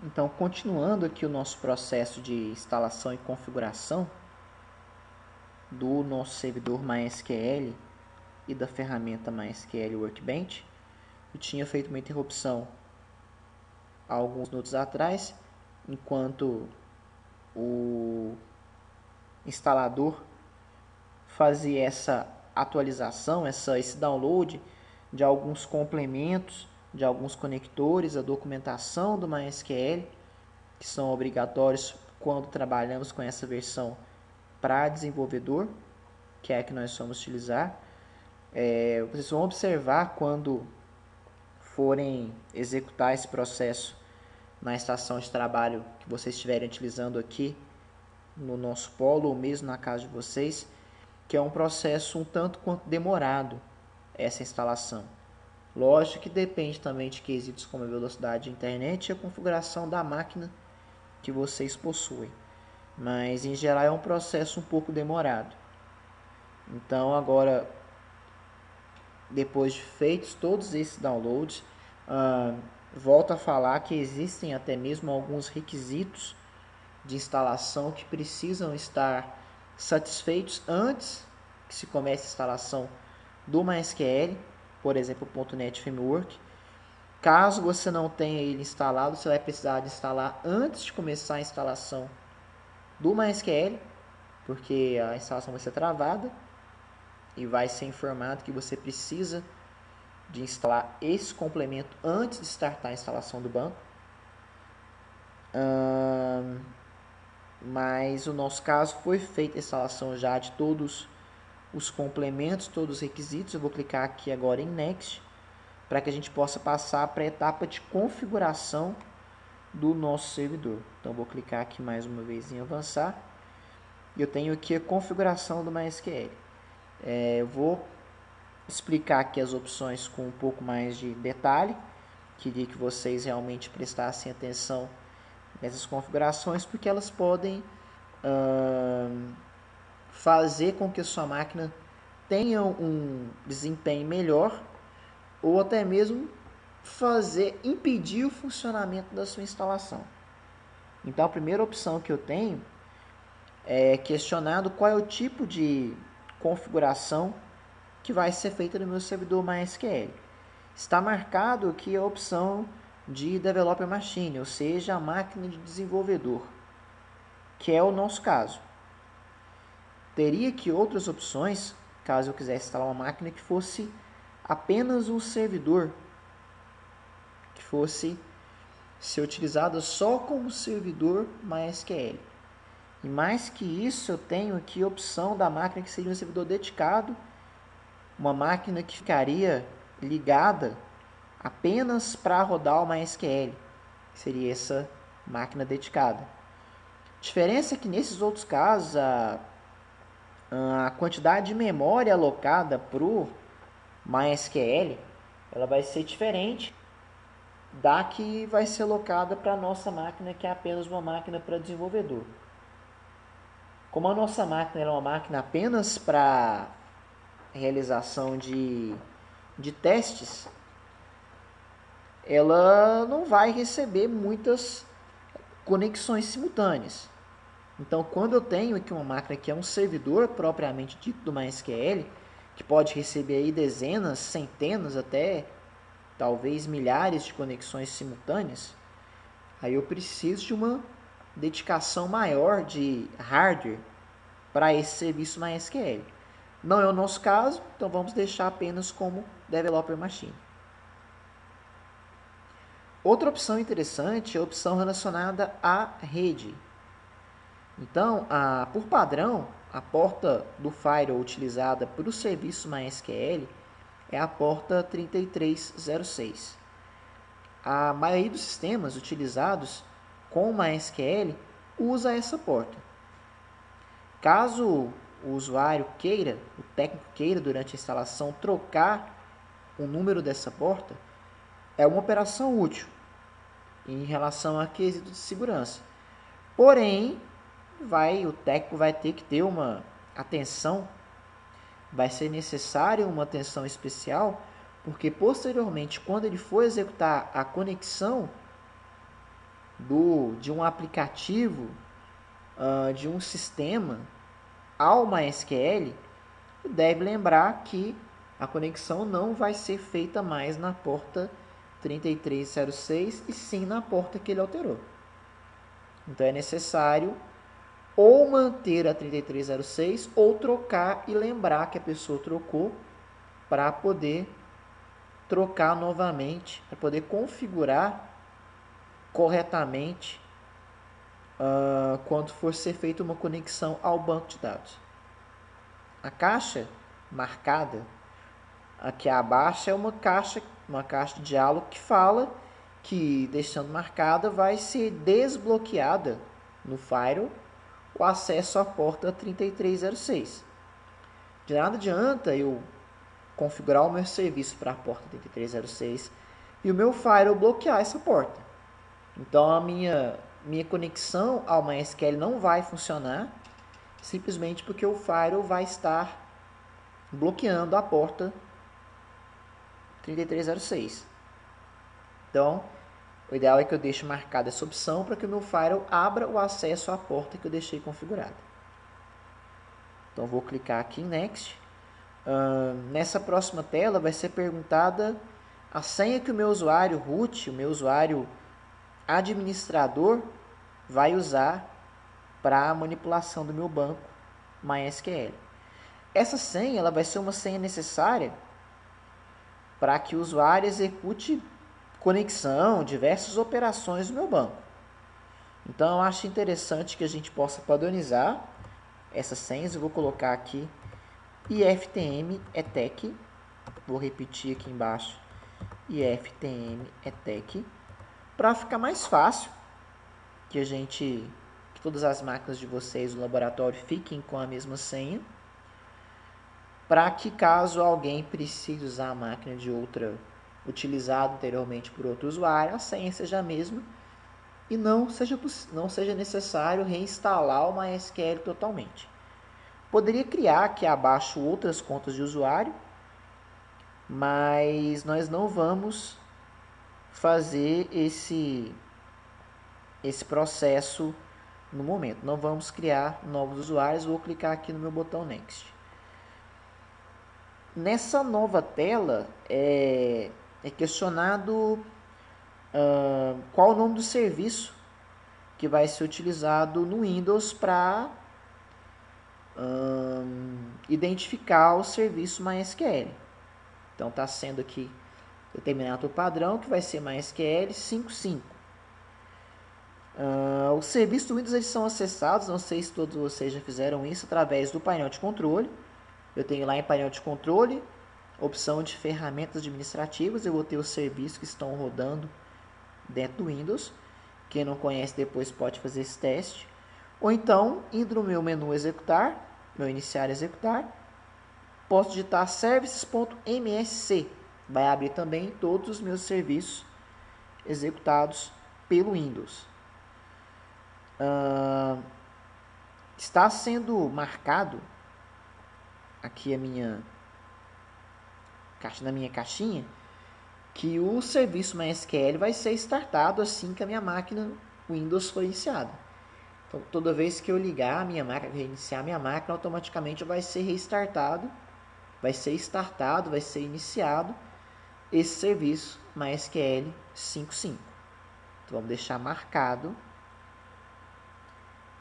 Então, continuando aqui o nosso processo de instalação e configuração do nosso servidor MySQL e da ferramenta MySQL Workbench, eu tinha feito uma interrupção há alguns minutos atrás, enquanto o instalador fazia essa atualização, esse download de alguns complementos, de alguns conectores, a documentação do MySQL, que são obrigatórios quando trabalhamos com essa versão para desenvolvedor, que é a que nós vamos utilizar. Vocês vão observar quando forem executar esse processo na estação de trabalho que vocês estiverem utilizando aqui no nosso polo ou mesmo na casa de vocês, que é um processo um tanto quanto demorado essa instalação. Lógico que depende também de quesitos como a velocidade de internet e a configuração da máquina que vocês possuem, mas em geral é um processo um pouco demorado. Então agora, depois de feitos todos esses downloads, volto a falar que existem até mesmo alguns requisitos de instalação que precisam estar satisfeitos antes que se comece a instalação do MySQL, por exemplo, o .NET Framework. Caso você não tenha ele instalado, você vai precisar de instalar antes de começar a instalação do MySQL, porque a instalação vai ser travada e vai ser informado que você precisa de instalar esse complemento antes de startar a instalação do banco. Mas no nosso caso foi feita a instalação já de todos os complementos, todos os requisitos. Eu vou clicar aqui agora em Next, para que a gente possa passar para a etapa de configuração do nosso servidor. Então vou clicar aqui mais uma vez em avançar. Eu tenho aqui a configuração do MySQL. Eu vou explicar aqui as opções com um pouco mais de detalhe. Queria que vocês realmente prestassem atenção nessas configurações, porque elas podem fazer com que a sua máquina tenha um desempenho melhor ou até mesmo impedir o funcionamento da sua instalação. Então a primeira opção que eu tenho é questionado qual é o tipo de configuração que vai ser feita no meu servidor MySQL. Está marcado aqui a opção de Developer Machine, ou seja, a máquina de desenvolvedor, que é o nosso caso. Teria aqui outras opções, caso eu quisesse instalar uma máquina que fosse apenas um servidor, que fosse ser utilizada só como servidor MySQL. E mais que isso, eu tenho aqui a opção da máquina que seria um servidor dedicado, uma máquina que ficaria ligada apenas para rodar o MySQL, que seria essa máquina dedicada. A diferença é que nesses outros casos, a quantidade de memória alocada para o MySQL ela vai ser diferente da que vai ser alocada para a nossa máquina, que é apenas uma máquina para desenvolvedor. Como a nossa máquina é uma máquina apenas para realização de testes, ela não vai receber muitas conexões simultâneas. Então, quando eu tenho aqui uma máquina que é um servidor propriamente dito do MySQL, que pode receber aí dezenas, centenas, até talvez milhares de conexões simultâneas, aí eu preciso de uma dedicação maior de hardware para esse serviço MySQL. Não é o nosso caso, então vamos deixar apenas como Developer Machine. Outra opção interessante é a opção relacionada à rede. Então, por padrão, a porta do firewall utilizada para o serviço MySQL é a porta 3306. A maioria dos sistemas utilizados com MySQL usa essa porta. Caso o usuário queira, o técnico queira durante a instalação trocar o número dessa porta, é uma operação útil em relação a quesito de segurança. Porém, o técnico vai ter que ter uma atenção, vai ser necessário uma atenção especial, porque posteriormente, quando ele for executar a conexão de um aplicativo, de um sistema ao MySQL, deve lembrar que a conexão não vai ser feita mais na porta 3306 e sim na porta que ele alterou. Então é necessário ou manter a 3306 ou trocar e lembrar que a pessoa trocou para poder trocar novamente, para poder configurar corretamente quando for ser feita uma conexão ao banco de dados. A caixa marcada aqui abaixo é uma caixa de diálogo que fala que, deixando marcada, vai ser desbloqueada no firewall o acesso à porta 3306. De nada adianta eu configurar o meu serviço para a porta 3306 e o meu firewall bloquear essa porta. Então a minha conexão ao MySQL não vai funcionar, simplesmente porque o firewall vai estar bloqueando a porta 3306. Então, o ideal é que eu deixe marcada essa opção para que o meu firewall abra o acesso à porta que eu deixei configurada. Então, vou clicar aqui em Next. Nessa próxima tela vai ser perguntada a senha que o meu usuário root, o meu usuário administrador, vai usar para a manipulação do meu banco MySQL. Essa senha ela vai ser uma senha necessária para que o usuário execute conexão, diversas operações do meu banco. Então, eu acho interessante que a gente possa padronizar essas senhas. Eu vou colocar aqui IFTM ETEC. Vou repetir aqui embaixo IFTM ETEC para ficar mais fácil que todas as máquinas de vocês no laboratório fiquem com a mesma senha, para que caso alguém precise usar a máquina de outra utilizada anteriormente por outro usuário, a senha seja a mesma e não seja necessário reinstalar o MySQL totalmente. Poderia criar aqui abaixo outras contas de usuário, mas nós não vamos fazer esse processo no momento. Não vamos criar novos usuários. Vou clicar aqui no meu botão Next. Nessa nova tela é questionado qual o nome do serviço que vai ser utilizado no Windows para identificar o serviço MySQL. Então está sendo aqui determinado o padrão, que vai ser MySQL 5.5. Os serviços do Windows eles são acessados, não sei se todos vocês já fizeram isso, através do painel de controle. Eu tenho lá em painel de controle, opção de ferramentas administrativas, eu vou ter os serviços que estão rodando dentro do Windows. Quem não conhece depois pode fazer esse teste. Ou então, indo no meu menu executar, meu iniciar executar, posso digitar services.msc. Vai abrir também todos os meus serviços executados pelo Windows. Está sendo marcado aqui na minha caixinha que o serviço MySQL vai ser startado assim que a minha máquina Windows for iniciada. Então, toda vez que eu ligar a minha máquina, reiniciar a minha máquina, automaticamente vai ser restartado, vai ser startado, vai ser iniciado esse serviço MySQL 5.5. Então, vamos deixar marcado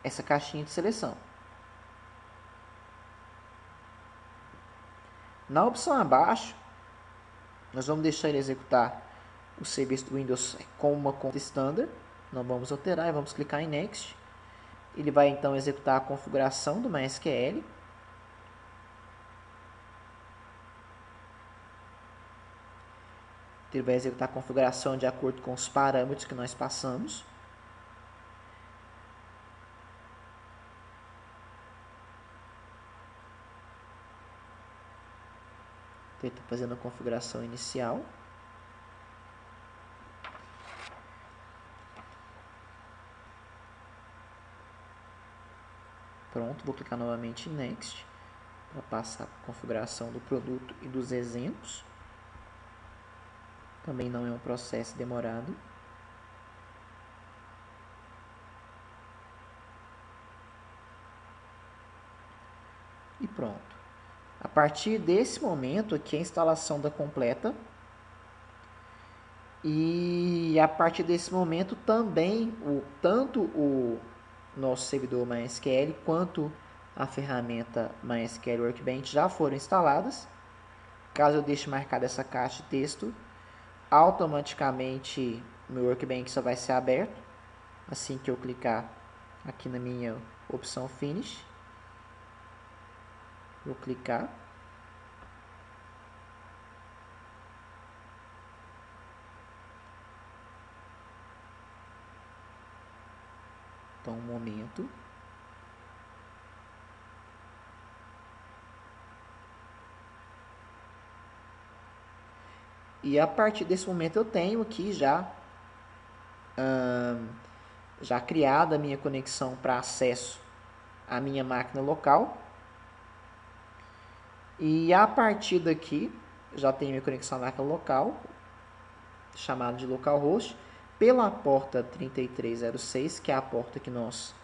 essa caixinha de seleção. Na opção abaixo, nós vamos deixar ele executar o serviço do Windows com uma conta standard. Não vamos alterar e vamos clicar em Next. Ele vai então executar a configuração do MySQL. Ele vai executar a configuração de acordo com os parâmetros que nós passamos. Ele está fazendo a configuração inicial. Pronto, vou clicar novamente em Next para passar a configuração do produto e dos exemplos. Também não é um processo demorado. pronto. A partir desse momento aqui a instalação está completa. E a partir desse momento também tanto o nosso servidor MySQL quanto a ferramenta MySQL Workbench já foram instaladas. Caso eu deixe marcada essa caixa de texto, automaticamente meu Workbench só vai ser aberto assim que eu clicar aqui na minha opção Finish. Vou clicar. Então, um momento. E a partir desse momento eu tenho aqui já criada a minha conexão para acesso à minha máquina local. E a partir daqui já tenho minha conexão à máquina local, chamada de localhost, pela porta 3306, que é a porta que nós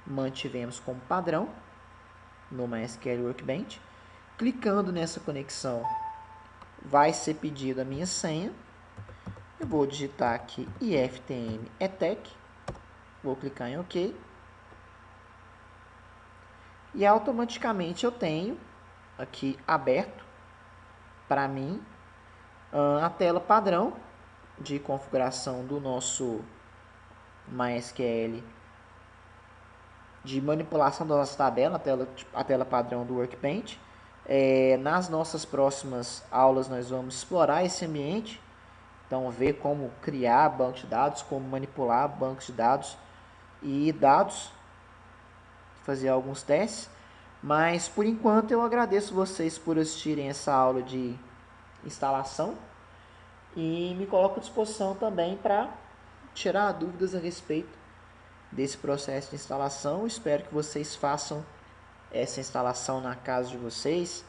mantivemos como padrão no MySQL Workbench. Clicando nessa conexão, vai ser pedida a minha senha. Eu vou digitar aqui iftm etec, vou clicar em OK. E automaticamente eu tenho aqui aberto para mim a tela padrão de configuração do nosso MySQL, de manipulação da nossa tabela, a tela padrão do Workbench. Nas nossas próximas aulas nós vamos explorar esse ambiente, então ver como criar banco de dados, como manipular bancos de dados e dados, fazer alguns testes. Mas por enquanto eu agradeço vocês por assistirem essa aula de instalação e me coloco à disposição também para tirar dúvidas a respeito desse processo de instalação. Espero que vocês façam essa instalação na casa de vocês,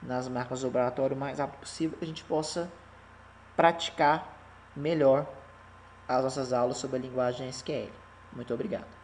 nas máquinas do laboratório, o mais rápido possível, que a gente possa praticar melhor as nossas aulas sobre a linguagem SQL. Muito obrigado.